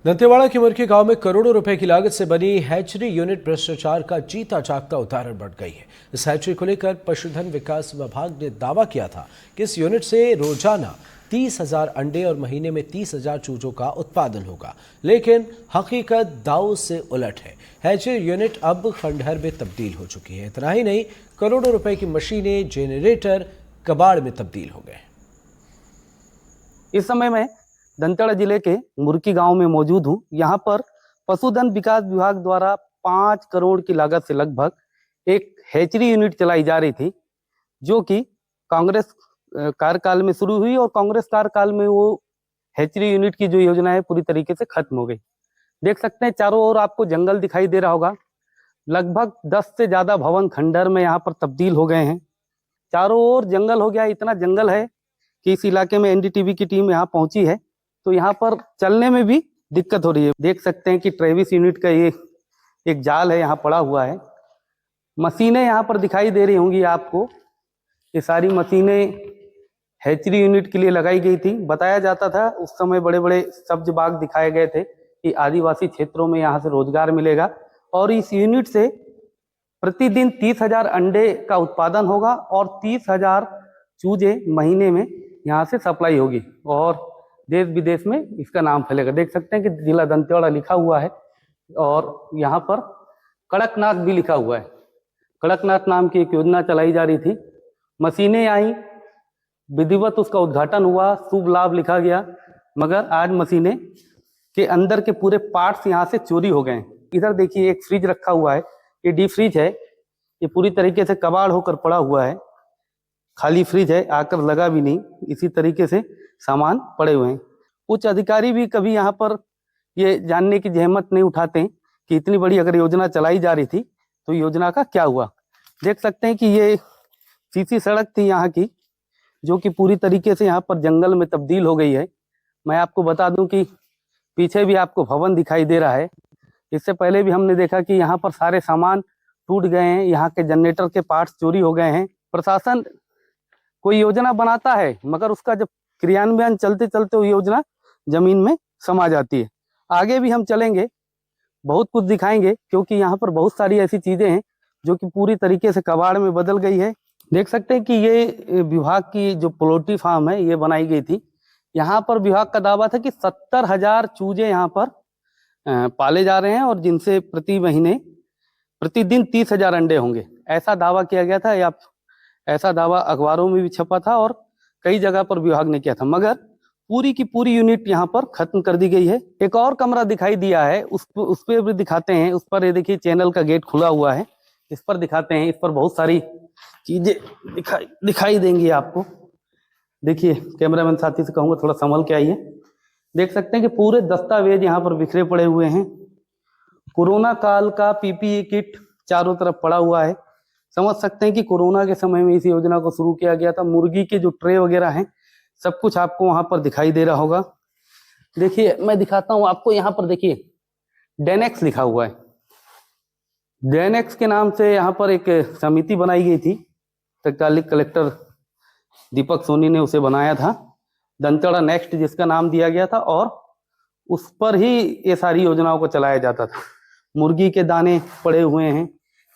दंतेवाड़ा के मुर्की गांव में करोड़ों रुपए की लागत से बनी हैचरी यूनिट भ्रष्टाचार का जीता जागता उदाहरण बन गई है। इस हैचरी को लेकर पशुधन विकास विभाग ने दावा किया था कि इस यूनिट से रोजाना 30,000 अंडे और महीने में 30,000 चूजों का उत्पादन होगा, लेकिन हकीकत दाव से उलट है। हैचरी यूनिट अब खंडहर में तब्दील हो चुकी है। इतना ही नहीं, करोड़ों रुपए की मशीनें, जेनरेटर कबाड़ में तब्दील हो गए। इस समय मैं दंतेवाड़ा जिले के मुर्की गांव में मौजूद हूं। यहां पर पशुधन विकास विभाग द्वारा 5 करोड़ की लागत से लगभग एक हैचरी यूनिट चलाई जा रही थी, जो कि कांग्रेस कार्यकाल में शुरू हुई और कांग्रेस कार्यकाल में वो हैचरी यूनिट की जो योजना है पूरी तरीके से खत्म हो गई। देख सकते हैं चारों ओर आपको जंगल दिखाई दे रहा होगा। लगभग 10 से ज्यादा भवन खंडहर में यहाँ पर तब्दील हो गए हैं। चारों ओर जंगल हो गया। इतना जंगल है कि इस इलाके में एनडीटीवी की टीम यहाँ पहुंची है, तो यहाँ पर चलने में भी दिक्कत हो रही है। देख सकते हैं कि ट्रेविस यूनिट का ये एक जाल है यहाँ पड़ा हुआ है। मशीनें यहाँ पर दिखाई दे रही होंगी आपको। ये सारी मशीनें हैचरी यूनिट के लिए लगाई गई थी। बताया जाता था उस समय, बड़े बड़े सब्ज बाग दिखाए गए थे कि आदिवासी क्षेत्रों में यहाँ से रोजगार मिलेगा और इस यूनिट से प्रतिदिन 30,000 अंडे का उत्पादन होगा और 30,000 चूजे महीने में यहाँ से सप्लाई होगी और देश विदेश में इसका नाम फैलेगा। देख सकते हैं कि जिला दंतेवाड़ा लिखा हुआ है और यहाँ पर कड़कनाथ भी लिखा हुआ है। कड़कनाथ नाम की एक योजना चलाई जा रही थी। मशीनें आई, विधिवत उसका उद्घाटन हुआ, शुभ लाभ लिखा गया, मगर आज मशीनें के अंदर के पूरे पार्ट्स यहाँ से चोरी हो गए हैं। इधर देखिए एक फ्रिज रखा हुआ है, ये डीप फ्रिज है। ये पूरी तरीके से कबाड़ होकर पड़ा हुआ है, खाली फ्रिज है, आकर लगा भी नहीं। इसी तरीके से सामान पड़े हुए हैं। उच्च अधिकारी भी कभी यहाँ पर ये जानने की जहमत नहीं उठाते कि इतनी बड़ी अगर योजना चलाई जा रही थी तो योजना का क्या हुआ। देख सकते हैं कि ये सीसी सड़क थी यहाँ की, जो कि पूरी तरीके से यहाँ पर जंगल में तब्दील हो गई है। मैं आपको बता दूं कि पीछे भी आपको भवन दिखाई दे रहा है। इससे पहले भी हमने देखा कि यहाँ पर सारे सामान टूट गए हैं, यहाँ के जनरेटर के पार्ट्स चोरी हो गए हैं। प्रशासन कोई योजना बनाता है, मगर उसका जब क्रियान्वयन चलते चलते वो योजना जमीन में समा जाती है। आगे भी हम चलेंगे, बहुत कुछ दिखाएंगे, क्योंकि यहाँ पर बहुत सारी ऐसी चीजें हैं जो कि पूरी तरीके से कबाड़ में बदल गई है। देख सकते हैं कि ये विभाग की जो पोल्ट्री फार्म है ये बनाई गई थी। यहाँ पर विभाग का दावा था कि 70,000 चूजे यहाँ पर पाले जा रहे हैं और जिनसे प्रतिदिन 30,000 अंडे होंगे, ऐसा दावा किया गया था। या ऐसा दावा अखबारों में भी छपा था और कई जगह पर विभाग ने किया था, मगर पूरी की पूरी यूनिट यहाँ पर खत्म कर दी गई है। एक और कमरा दिखाई दिया है, उस पर भी दिखाते हैं। उस पर ये देखिए चैनल का गेट खुला हुआ है, इस पर दिखाते हैं। इस पर बहुत सारी चीजें दिखाई देंगी आपको। देखिए, कैमरामैन साथी से कहूंगा थोड़ा संभल के आइए। देख सकते हैं कि पूरे दस्तावेज यहाँ पर बिखरे पड़े हुए हैं। कोरोना काल का पीपीई किट चारों तरफ पड़ा हुआ है। समझ सकते हैं कि कोरोना के समय में इस योजना को शुरू किया गया था। मुर्गी के जो ट्रे वगैरह हैं, सब कुछ आपको वहां पर दिखाई दे रहा होगा। देखिए, मैं दिखाता हूं आपको। यहाँ पर देखिए डेनेक्स लिखा हुआ है। डेनेक्स के नाम से यहाँ पर एक समिति बनाई गई थी। तत्कालीन कलेक्टर दीपक सोनी ने उसे बनाया था, दंतेवाड़ा नेक्स्ट जिसका नाम दिया गया था, और उस पर ही ये सारी योजनाओं को चलाया जाता था। मुर्गी के दाने पड़े हुए हैं,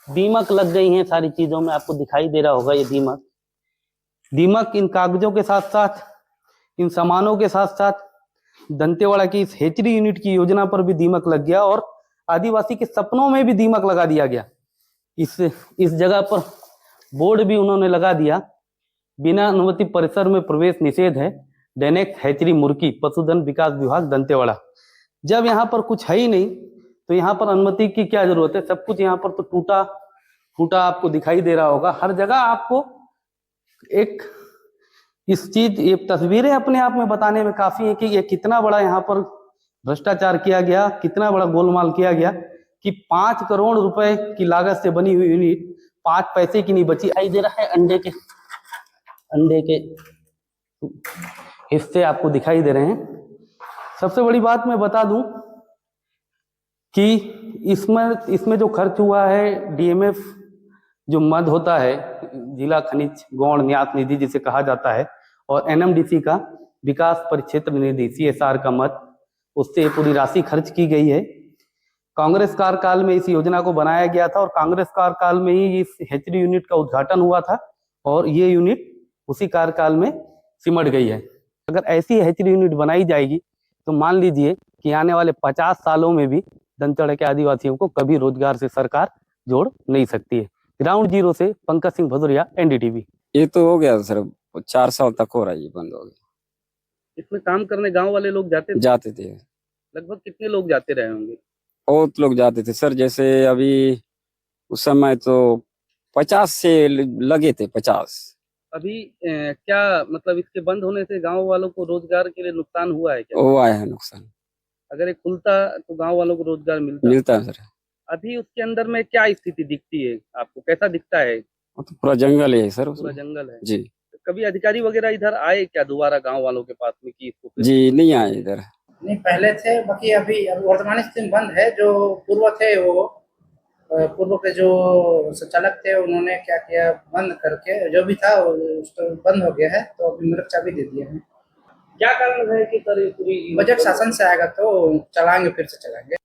दीमक लग गई हैं सारी चीजों में, आपको दिखाई दे रहा होगा ये दीमक इन कागजों के साथ साथ, इन सामानों के साथ साथ दंतेवाड़ा की इस हैचरी यूनिट की योजना पर भी दीमक लग गया और आदिवासी के सपनों में भी दीमक लगा दिया गया। इस जगह पर बोर्ड भी उन्होंने लगा दिया, बिना अनुमति परिसर में प्रवेश निषेध है, डेनेक्स हैचरी मुर्गी, पशुधन विकास विभाग दंतेवाड़ा। जब यहाँ पर कुछ है ही नहीं तो यहाँ पर अनुमति की क्या जरूरत है। सब कुछ यहाँ पर तो टूटा फूटा आपको दिखाई दे रहा होगा। हर जगह आपको एक ये तस्वीरें अपने आप में बताने में काफी है कि ये कितना बड़ा यहाँ पर भ्रष्टाचार किया गया, कितना बड़ा गोलमाल किया गया कि 5 करोड़ रुपए की लागत से बनी हुई यूनिट 5 पैसे की नहीं बची। आई दे रहा है अंडे के हिस्से आपको दिखाई दे रहे हैं। सबसे बड़ी बात मैं बता दूं कि इसमें जो खर्च हुआ है, डीएमएफ जो मद होता है, जिला खनिज गौण न्यास निधि जिसे कहा जाता है, और एनएमडीसी का विकास परिक्षेत्र निधि, सीएसआर का मद, उससे पूरी राशि खर्च की गई है। कांग्रेस कार्यकाल में इस योजना को बनाया गया था और कांग्रेस कार्यकाल में ही इस हैचरी यूनिट का उद्घाटन हुआ था और ये यूनिट उसी कार्यकाल में सिमट गई है। अगर ऐसी हैचरी यूनिट बनाई जाएगी तो मान लीजिए कि आने वाले 50 सालों में भी दंतेवाड़ा के आदिवासियों को कभी रोजगार से सरकार जोड़ नहीं सकती है। ग्राउंड जीरो से पंकज सिंह भदौरिया, एनडीटीवी। ये तो हो गया सर, 4 साल तक हो रहा है, ये बंद हो गया। इसमें काम करने गांव वाले लोग जाते थे, लगभग कितने लोग जाते रहे होंगे? बहुत लोग जाते थे सर। जैसे अभी उस समय तो 50 से लगे थे, 50। अभी क्या मतलब इसके बंद होने से गांव वालों को रोजगार के लिए नुकसान हुआ है क्या? वो आया है नुकसान, अगर ये खुलता तो गांव वालों को रोजगार मिलता। मिलता है सर। अभी उसके अंदर में क्या स्थिति दिखती है आपको, कैसा दिखता है? वो तो पूरा जंगल है सर पूरा उसमें। जंगल है। जी कभी अधिकारी वगैरह इधर आए क्या दोबारा गांव वालों के पास में कि इसको जी, नहीं आए इधर। नहीं, पहले थे, बाकी अभी वर्तमान स्थिति में बंद है। जो पूर्व थे वो पूर्व के जो संचालक थे उन्होंने क्या किया, बंद करके जो भी था वो उसको बंद हो गया है, तो अभी मेरे चाबी दे दिया है। क्या कारण है कि सर ये पूरी बजट शासन से आएगा तो चलाएंगे, फिर से चलाएंगे।